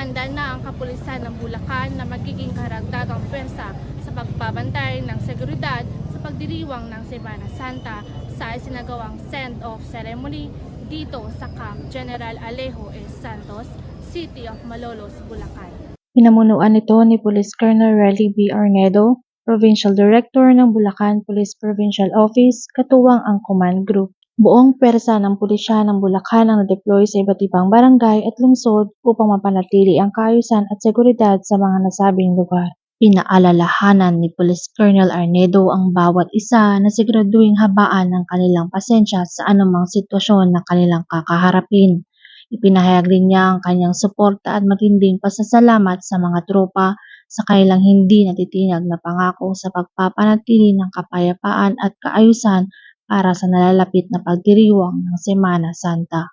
Nakahanda na ang kapulisan ng Bulacan na magiging karagdagang pwersa sa pagbabantay ng seguridad sa pagdiriwang ng Semana Santa sa isinagawang send-off ceremony dito sa Camp General Alejo S. Santos, City of Malolos, Bulacan. Pinamunuan ito ni Police Colonel Relly B. Arnedo, Provincial Director ng Bulacan Police Provincial Office, katuwang ang Command Group. Buong pwersa ng pulisya ng Bulacan ang na-deploy sa iba't ibang barangay at lungsod upang mapanatili ang kaayusan at seguridad sa mga nasabing lugar. Pinaalalahanan ni Police Colonel Arnedo ang bawat isa na siguraduhing habaan ng kanilang pasensya sa anumang sitwasyon na kanilang kakaharapin. Ipinahayag din niya ang kanyang suporta at matinding pasasalamat sa mga tropa sa kanilang hindi natitinag na pangako sa pagpapanatili ng kapayapaan at kaayusan para sa nalalapit na pagdiriwang ng Semana Santa.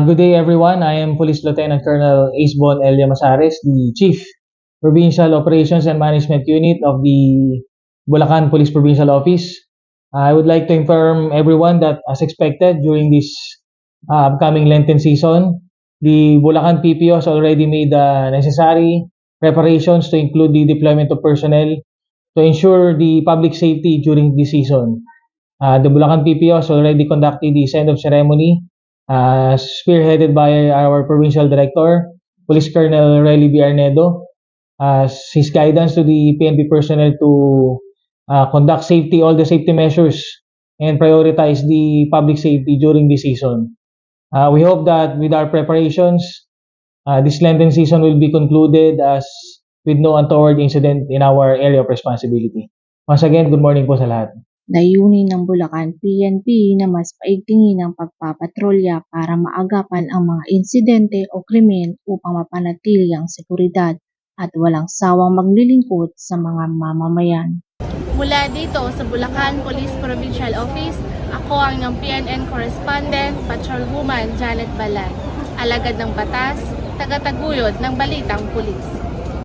Good day everyone. I am Police Lieutenant Colonel Acebon Elia Masares, the Chief Provincial Operations and Management Unit of the Bulacan Police Provincial Office. I would like to inform everyone that as expected during this upcoming Lenten season, the Bulacan PPO has already made the necessary preparations to include the deployment of personnel to ensure the public safety during this season. The Bulacan PPO has already conducted the send-off ceremony spearheaded by our Provincial Director, Police Colonel Relly B. Arnedo, his guidance to the PNP personnel to conduct all the safety measures and prioritize the public safety during this season. We hope that with our preparations, this Lenten season will be concluded with no untoward incident in our area of responsibility. Once again, good morning po sa lahat. Layunin ng Bulacan PNP na mas paigtingin ang pagpapatrolya para maagapan ang mga insidente o krimen upang mapanatili ang seguridad at walang sawang maglilingkod sa mga mamamayan. Mula dito sa Bulacan Police Provincial Office, ako ang inyong PNN Correspondent, Patrolwoman Janet Balan, alagad ng batas, tagataguyod ng Balitang Pulis.